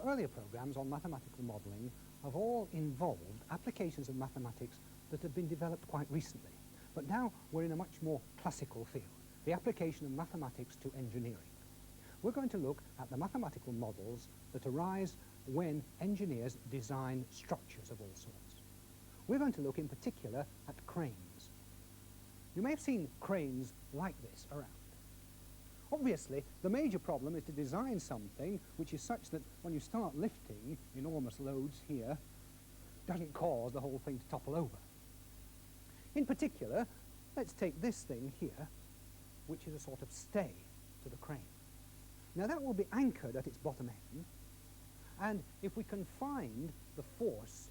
earlier programs on mathematical modelling have all involved applications of mathematics that have been developed quite recently. But now we're in a much more classical field, the application of mathematics to engineering. We're going to look at the mathematical models that arise when engineers design structures of all sorts. We're going to look in particular at cranes. You may have seen cranes like this around. Obviously, the major problem is to design something which is such that when you start lifting enormous loads here, doesn't cause the whole thing to topple over. In particular, let's take this thing here, which is a sort of stay to the crane. Now that will be anchored at its bottom end, and if we can find the force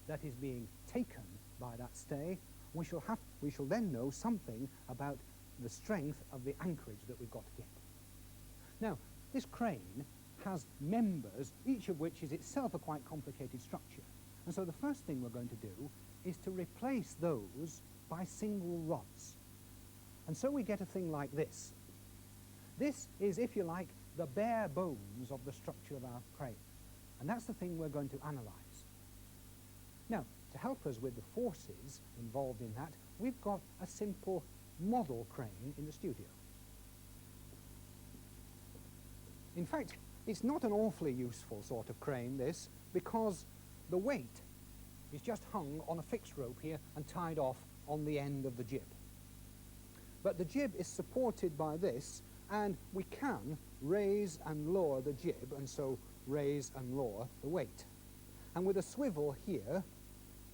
that is being taken by that stay, we shall then know something about the strength of the anchorage that we've got to get. Now, this crane has members, each of which is itself a quite complicated structure. And so the first thing we're going to do is to replace those by single rods. And so we get a thing like this. This is, if you like, the bare bones of the structure of our crane. And that's the thing we're going to analyse. Now, to help us with the forces involved in that, we've got a simple model crane in the studio. In fact, it's not an awfully useful sort of crane, this, because the weight is just hung on a fixed rope here and tied off on the end of the jib. But the jib is supported by this, and we can raise and lower the jib, and so raise and lower the weight. And with a swivel here,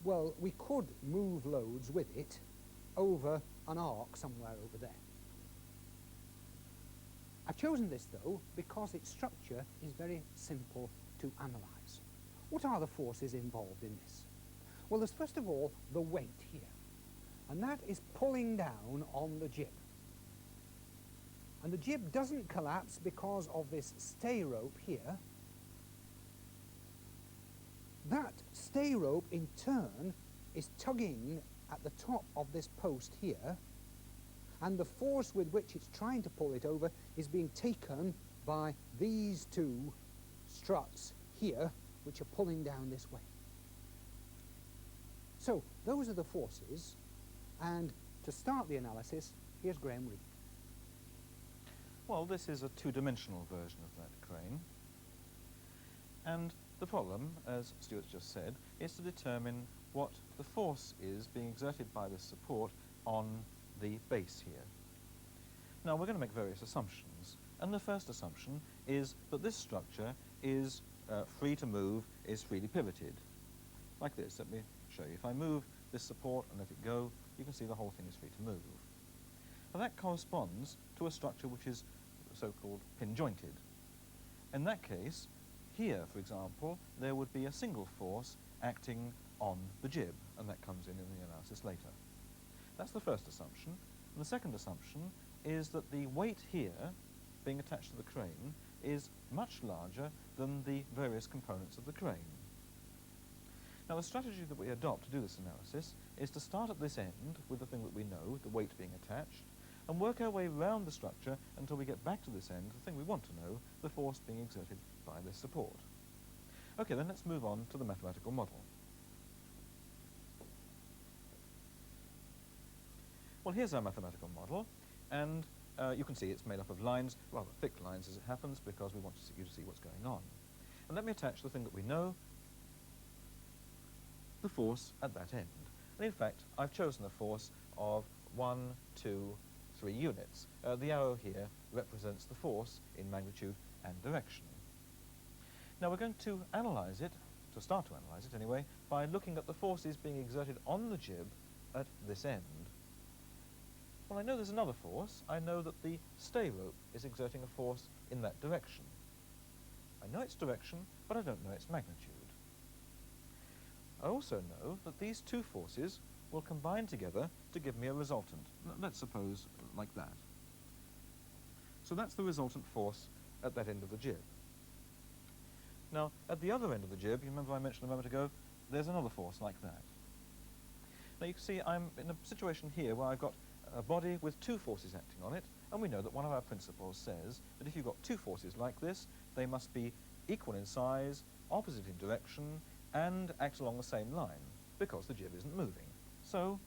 well, we could move loads with it over an arc somewhere over there. I've chosen this, though, because its structure is very simple to analyse. What are the forces involved in this? Well, there's first of all the weight here, and that is pulling down on the jib. And the jib doesn't collapse because of this stay rope here. That stay rope, in turn, is tugging at the top of this post here, and the force with which it's trying to pull it over is being taken by these two struts here, which are pulling down this way. So, those are the forces, and to start the analysis, here's Graham Reed. Well, this is a two-dimensional version of that crane, and the problem, as Stuart's just said, is to determine what the force is being exerted by this support on the base here. Now, we're going to make various assumptions, and the first assumption is that this structure is free to move, is freely pivoted. Like this. Let me show you. If I move this support and let it go, you can see the whole thing is free to move. Now, that corresponds to a structure which is so-called pin-jointed. In that case, here, for example, there would be a single force acting on the jib, and that comes in the analysis later. That's the first assumption. And the second assumption is that the weight here, being attached to the crane, is much larger than the various components of the crane. Now, the strategy that we adopt to do this analysis is to start at this end with the thing that we know, the weight being attached, and work our way round the structure until we get back to this end, the thing we want to know, the force being exerted by this support. Okay, then let's move on to the mathematical model. Well, here's our mathematical model, and you can see it's made up of lines, rather thick lines as it happens, because we want you to see what's going on. And let me attach the thing that we know, the force at that end. And in fact, I've chosen a force of 1, 2, 3 units. The arrow here represents the force in magnitude and direction. Now we're going to analyse it, to start to analyse it anyway, by looking at the forces being exerted on the jib at this end. Well, I know there's another force. I know that the stay rope is exerting a force in that direction. I know its direction, but I don't know its magnitude. I also know that these two forces will combine together to give me a resultant. Let's suppose like that. So that's the resultant force at that end of the jib. Now, at the other end of the jib, you remember I mentioned a moment ago, there's another force like that. Now you can see I'm in a situation here where I've got a body with two forces acting on it, and we know that one of our principles says that if you've got two forces like this, they must be equal in size, opposite in direction, and act along the same line, because the jib isn't moving. So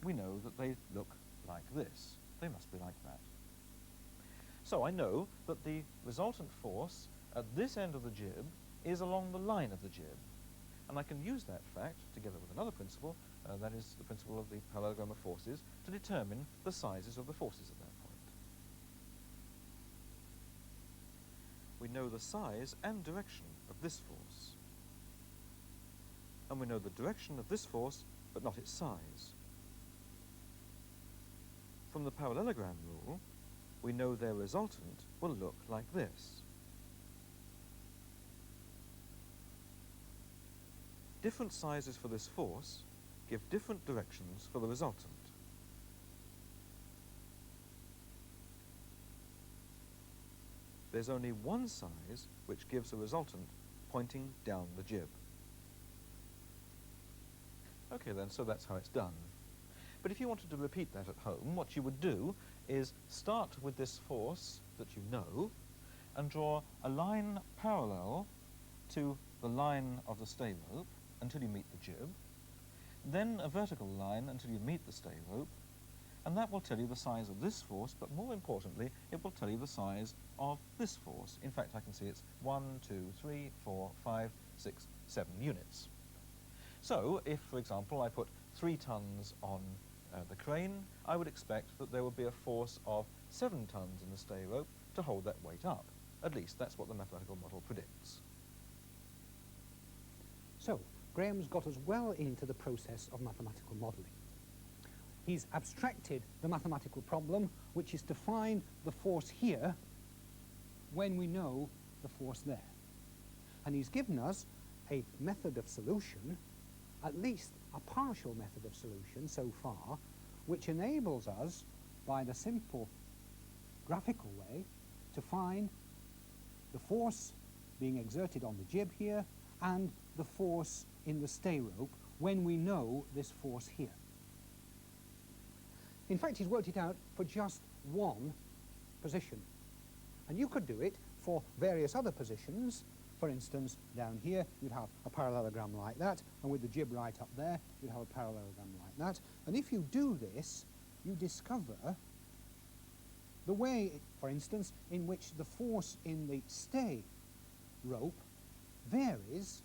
we know that they look like this. They must be like that. So I know that the resultant force at this end of the jib is along the line of the jib. And I can use that fact, together with another principle, that is the principle of the parallelogram of forces, to determine the sizes of the forces at that point. We know the size and direction of this force. And we know the direction of this force, but not its size. From the parallelogram rule, we know their resultant will look like this. Different sizes for this force give different directions for the resultant. There's only one size which gives a resultant pointing down the jib. Okay then, so that's how it's done. But if you wanted to repeat that at home, what you would do is start with this force that you know and draw a line parallel to the line of the stay rope until you meet the jib, then a vertical line until you meet the stay rope, and that will tell you the size of this force, but more importantly, it will tell you the size of this force. In fact, I can see it's 1, 2, 3, 4, 5, 6, 7 units. So, if, for example, I put 3 tons on the crane, I would expect that there would be a force of 7 tons in the stay rope to hold that weight up. At least that's what the mathematical model predicts. So, Graham's got us well into the process of mathematical modelling. He's abstracted the mathematical problem, which is to find the force here when we know the force there. And he's given us a method of solution, at least a partial method of solution so far, which enables us, by the simple graphical way, to find the force being exerted on the jib here and the force in the stay rope when we know this force here. In fact, he's worked it out for just one position. And you could do it for various other positions. For instance, down here, you'd have a parallelogram like that, and with the jib right up there, you'd have a parallelogram like that. And if you do this, you discover the way, for instance, in which the force in the stay rope varies,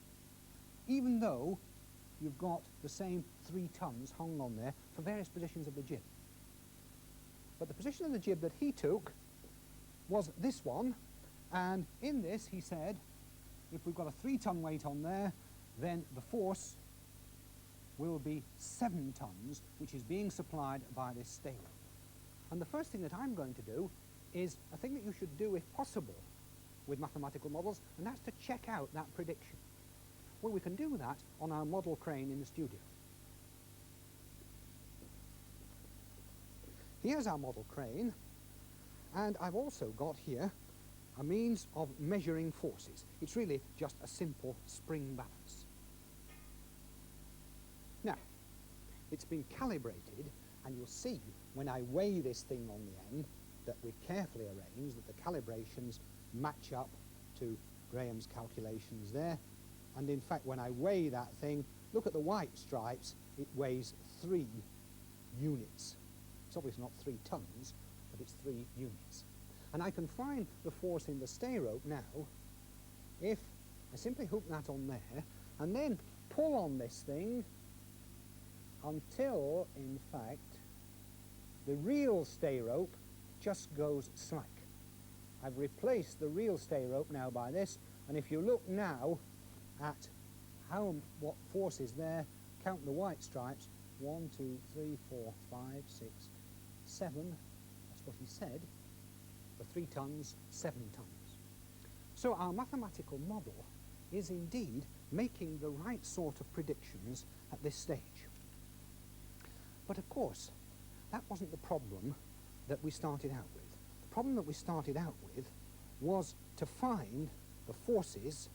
even though you've got the same 3 tons hung on there for various positions of the jib. But the position of the jib that he took was this one, and in this he said, if we've got a 3-ton weight on there, then the force will be 7 tons, which is being supplied by this stay rope. And the first thing that I'm going to do is a thing that you should do, if possible, with mathematical models, and that's to check out that prediction. Well, we can do that on our model crane in the studio. Here's our model crane, and I've also got here a means of measuring forces. It's really just a simple spring balance. Now, it's been calibrated, and you'll see when I weigh this thing on the end that we've carefully arranged that the calibrations match up to Graham's calculations there. And in fact, when I weigh that thing, look at the white stripes, it weighs 3 units. It's obviously not 3 tons, but it's 3 units. And I can find the force in the stay rope now if I simply hook that on there and then pull on this thing until, in fact, the real stay rope just goes slack. I've replaced the real stay rope now by this, and if you look now at what force is there, count the white stripes, 1, 2, 3, 4, 5, 6, 7, that's what he said, for 3 tons, 7 tons. So our mathematical model is indeed making the right sort of predictions at this stage. But of course, that wasn't the problem that we started out with. The problem that we started out with was to find the forces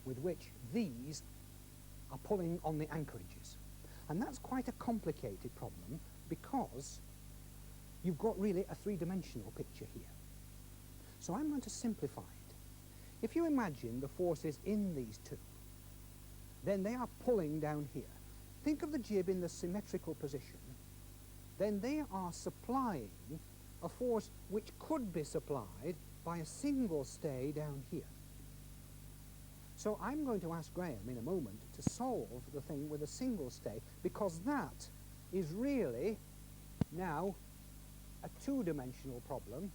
with which these are pulling on the anchorages. And that's quite a complicated problem because you've got really a 3-dimensional picture here. So I'm going to simplify it. If you imagine the forces in these two, then they are pulling down here. Think of the jib in the symmetrical position. Then they are supplying a force which could be supplied by a single stay down here. So I'm going to ask Graham in a moment to solve the thing with a single stay, because that is really now a two-dimensional problem,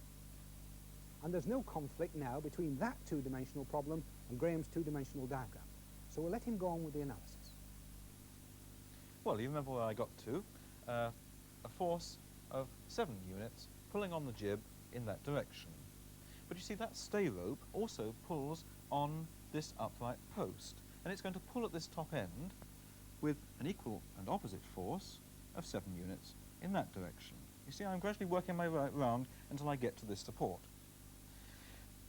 and there's no conflict now between that two-dimensional problem and Graham's two-dimensional diagram. So we'll let him go on with the analysis. Well, you remember where I got to. A force of 7 units pulling on the jib in that direction. But you see, that stay rope also pulls on this upright post, and it's going to pull at this top end with an equal and opposite force of 7 units in that direction. You see, I'm gradually working my way around until I get to this support.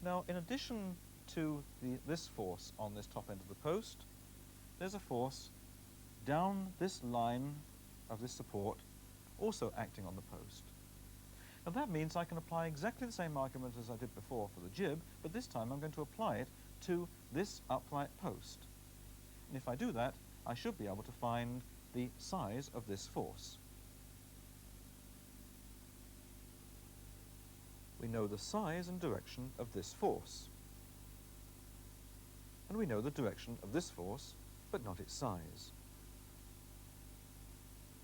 Now, in addition to this force on this top end of the post, there's a force down this line of this support also acting on the post. Now that means I can apply exactly the same argument as I did before for the jib, but this time I'm going to apply it to this upright post. And if I do that, I should be able to find the size of this force. We know the size and direction of this force. And we know the direction of this force, but not its size.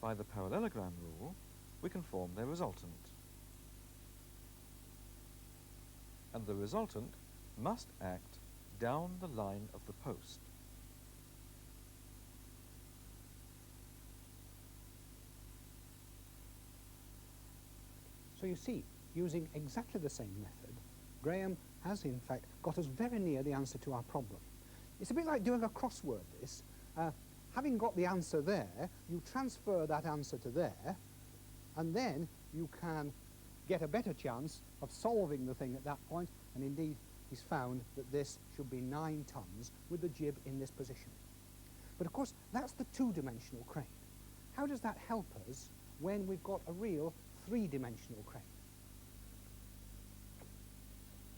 By the parallelogram rule, we can form their resultant. And the resultant must act down the line of the post. So you see, using exactly the same method, Graham has in fact got us very near the answer to our problem. It's a bit like doing a crossword, this. Having got the answer there, you transfer that answer to there, and then you can get a better chance of solving the thing at that point, and indeed he's found that this should be 9 tons with the jib in this position. But of course, that's the two-dimensional crane. How does that help us when we've got a real three-dimensional crane?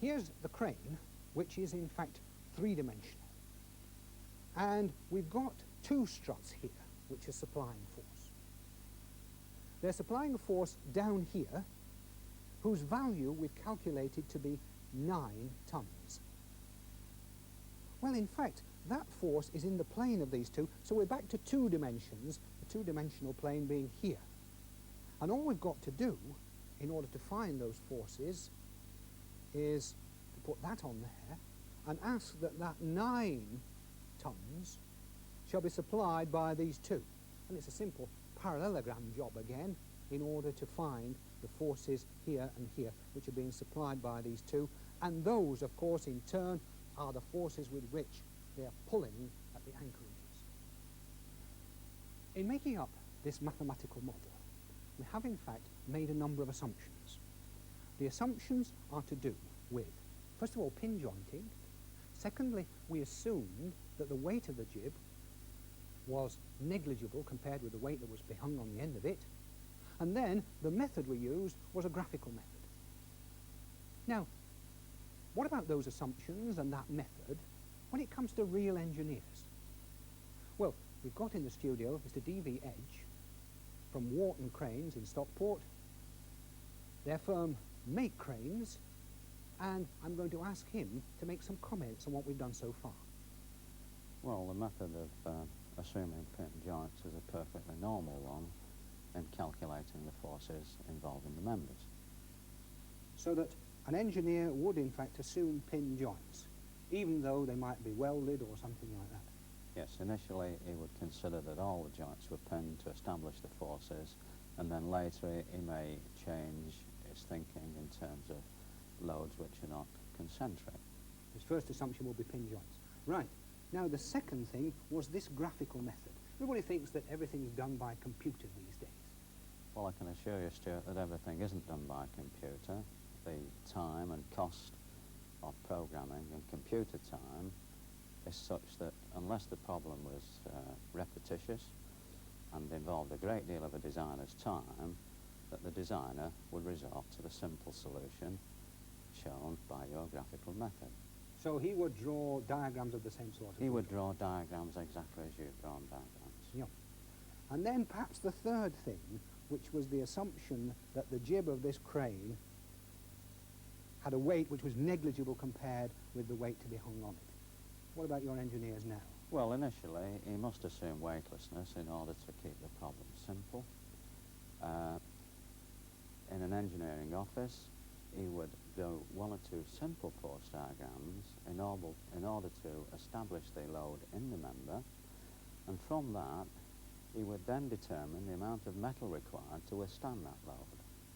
Here's the crane, which is in fact three-dimensional. And we've got 2 struts here, which are supplying force. They're supplying a force down here, whose value we've calculated to be 9 tons. Well, in fact, that force is in the plane of these two, so we're back to 2 dimensions, the two-dimensional plane being here. And all we've got to do, in order to find those forces, is to put that on there and ask that that 9 tons shall be supplied by these 2. And it's a simple parallelogram job again, in order to find the forces here and here, which are being supplied by these 2. And those, of course, in turn, are the forces with which they are pulling at the anchorages. In making up this mathematical model, we have in fact made a number of assumptions. The assumptions are to do with, first of all, pin jointing. Secondly, we assumed that the weight of the jib was negligible compared with the weight that was hung on the end of it. And then the method we used was a graphical method. Now, what about those assumptions and that method when it comes to real engineers? Well, we've got in the studio Mr. D.V. Edge from Wharton Cranes in Stockport. Their firm make cranes, and I'm going to ask him to make some comments on what we've done so far. Well, the method of assuming pin joints is a perfectly normal one in calculating the forces involving the members. So that an engineer would in fact assume pin joints, even though they might be welded or something like that. Yes, initially he would consider that all the joints were pinned to establish the forces, and then later he may change his thinking in terms of loads which are not concentric. His first assumption will be pin joints. Right. Now the second thing was this graphical method. Everybody thinks that everything's done by computer these days. Well, I can assure you, Stuart, that everything isn't done by a computer. The time and cost of programming and computer time is such that unless the problem was repetitious and involved a great deal of a designer's time, that the designer would resort to the simple solution shown by your graphical method. So he would draw diagrams of the same sort. He would draw diagrams exactly as you've drawn diagrams. Yeah. And then perhaps the third thing, which was the assumption that the jib of this crane had a weight which was negligible compared with the weight to be hung on it. What about your engineers now? Well, initially, he must assume weightlessness in order to keep the problem simple. In an engineering office, he would do one or two simple force diagrams in order to establish the load in the member, and from that, he would then determine the amount of metal required to withstand that load.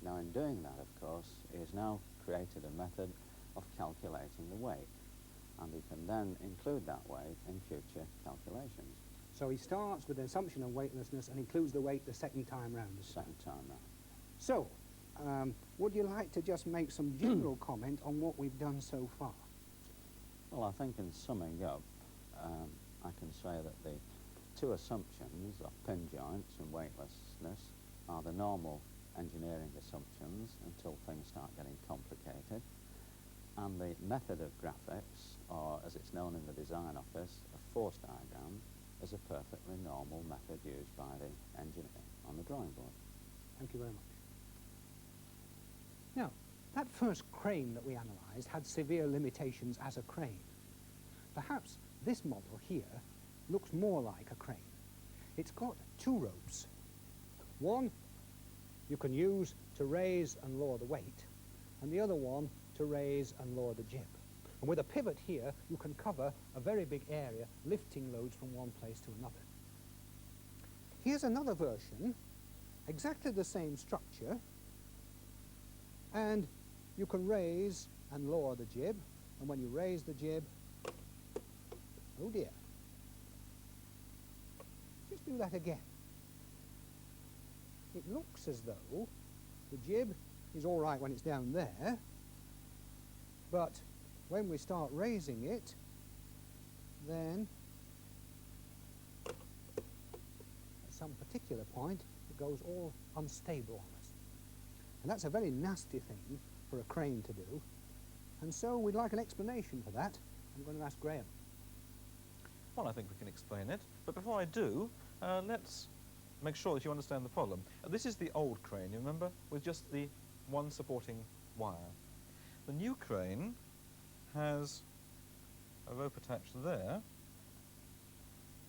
Now, in doing that, of course, he has now created a method of calculating the weight, and he can then include that weight in future calculations. So he starts with an assumption of weightlessness and includes the weight the second time round. Second time round. So, would you like to just make some general comment on what we've done so far? Well, I think in summing up, I can say that the two assumptions of pin joints and weightlessness are the normal engineering assumptions until things start getting complicated. And the method of graphics, or as it's known in the design office, a force diagram, is a perfectly normal method used by the engineer on the drawing board. Thank you very much. Now, that first crane that we analysed had severe limitations as a crane. Perhaps this model here looks more like a crane. It's got two ropes. One you can use to raise and lower the weight, and the other one to raise and lower the jib. And with a pivot here, you can cover a very big area, lifting loads from one place to another. Here's another version, exactly the same structure, and you can raise and lower the jib, and when you raise the jib, oh dear, just do that again. It looks as though the jib is all right when it's down there, but when we start raising it, then at some particular point it goes all unstable on us. And that's a very nasty thing for a crane to do. And so we'd like an explanation for that. I'm going to ask Graham. Well, I think we can explain it. But before I do, let's make sure that you understand the problem. This is the old crane, you remember, with just the one supporting wire. The new crane has a rope attached there,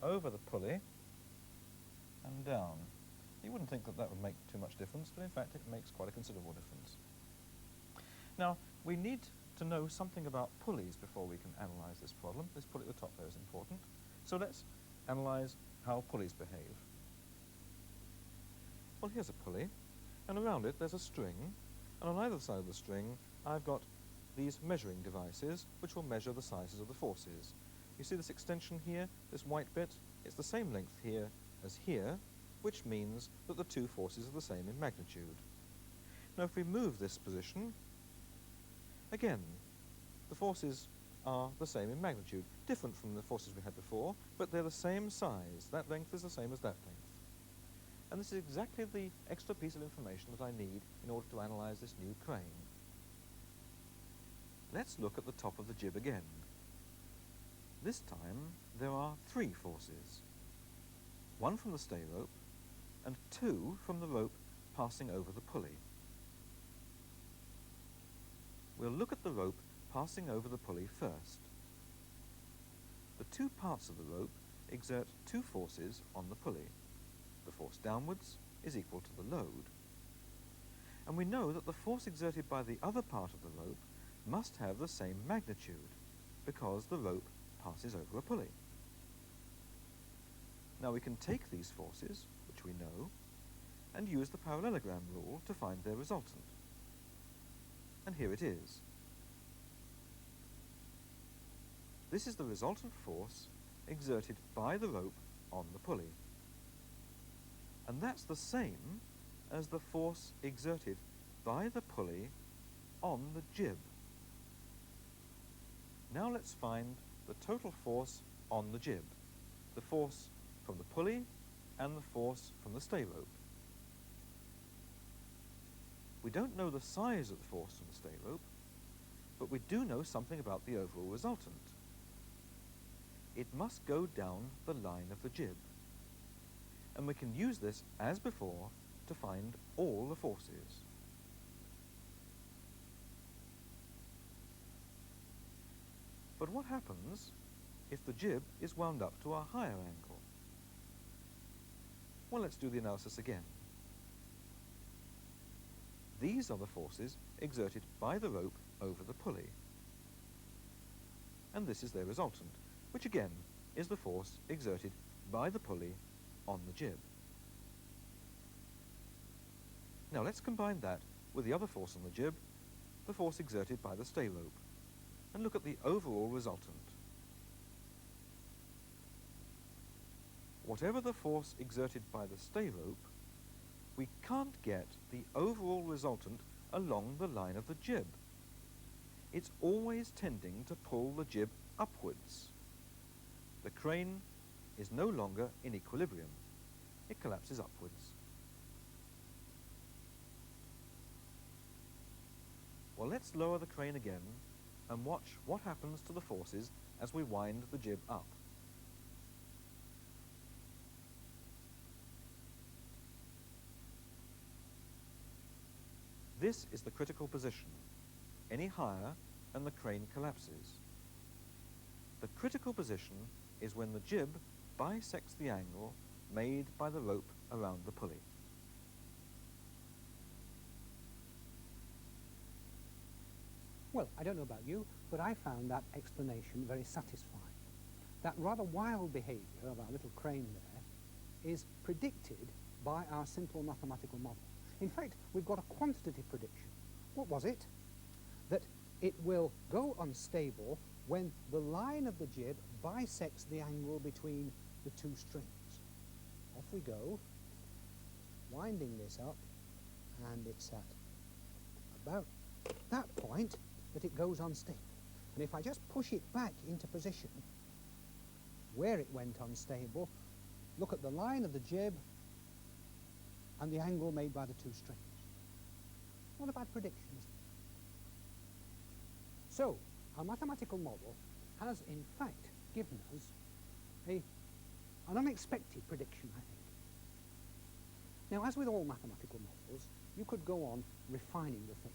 over the pulley, and down. You wouldn't think that that would make too much difference, but in fact it makes quite a considerable difference. Now, we need to know something about pulleys before we can analyse this problem. This pulley at the top there is important. So let's analyse how pulleys behave. Well, here's a pulley, and around it there's a string, and on either side of the string I've got these measuring devices which will measure the sizes of the forces. You see this extension here, this white bit? It's the same length here as here, which means that the two forces are the same in magnitude. Now if we move this position, again, the forces are the same in magnitude, different from the forces we had before, but they're the same size. That length is the same as that length. And this is exactly the extra piece of information that I need in order to analyse this new crane. Let's look at the top of the jib again. This time there are three forces. One from the stay rope and two from the rope passing over the pulley. We'll look at the rope passing over the pulley first. The two parts of the rope exert two forces on the pulley. The force downwards is equal to the load. And we know that the force exerted by the other part of the rope must have the same magnitude, because the rope passes over a pulley. Now we can take these forces, which we know, and use the parallelogram rule to find their resultant. And here it is. This is the resultant force exerted by the rope on the pulley. And that's the same as the force exerted by the pulley on the jib. Now let's find the total force on the jib, the force from the pulley and the force from the stay rope. We don't know the size of the force from the stay rope, but but we do know something about the overall resultant. It must go down the line of the jib, and we can use this, as before, to find all the forces. But what happens if the jib is wound up to a higher angle? Well, let's do the analysis again. These are the forces exerted by the rope over the pulley. And this is their resultant, which again is the force exerted by the pulley on the jib. Now let's combine that with the other force on the jib, the force exerted by the stay rope, and look at the overall resultant. Whatever the force exerted by the stay rope, we can't get the overall resultant along the line of the jib. It's always tending to pull the jib upwards. The crane is no longer in equilibrium. It collapses upwards. Well, let's lower the crane again and watch what happens to the forces as we wind the jib up. This is the critical position. Any higher and the crane collapses. The critical position is when the jib bisects the angle made by the rope around the pulley. Well, I don't know about you, but I found that explanation very satisfying. That rather wild behaviour of our little crane there is predicted by our simple mathematical model. In fact, we've got a quantitative prediction. What was it? That it will go unstable when the line of the jib bisects the angle between the two strings. Off we go, winding this up, and it's at about that point that it goes unstable. And if I just push it back into position where it went unstable, look at the line of the jib and the angle made by the two strings. Not a bad prediction, is it? So, our mathematical model has in fact given us an unexpected prediction, I think. Now, as with all mathematical models, you could go on refining the thing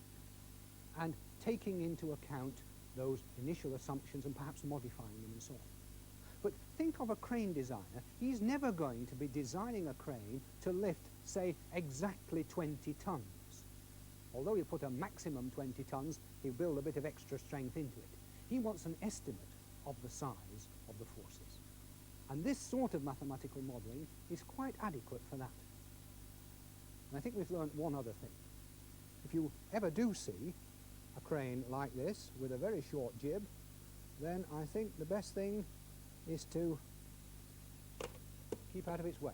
and taking into account those initial assumptions and perhaps modifying them and so on. But think of a crane designer. He's never going to be designing a crane to lift, say, exactly 20 tons. Although he'll put a maximum 20 tons, he'll build a bit of extra strength into it. He wants an estimate of the size of the forces. And this sort of mathematical modelling is quite adequate for that. And I think we've learned one other thing. If you ever do see a crane like this with a very short jib, then I think the best thing is to keep out of its way.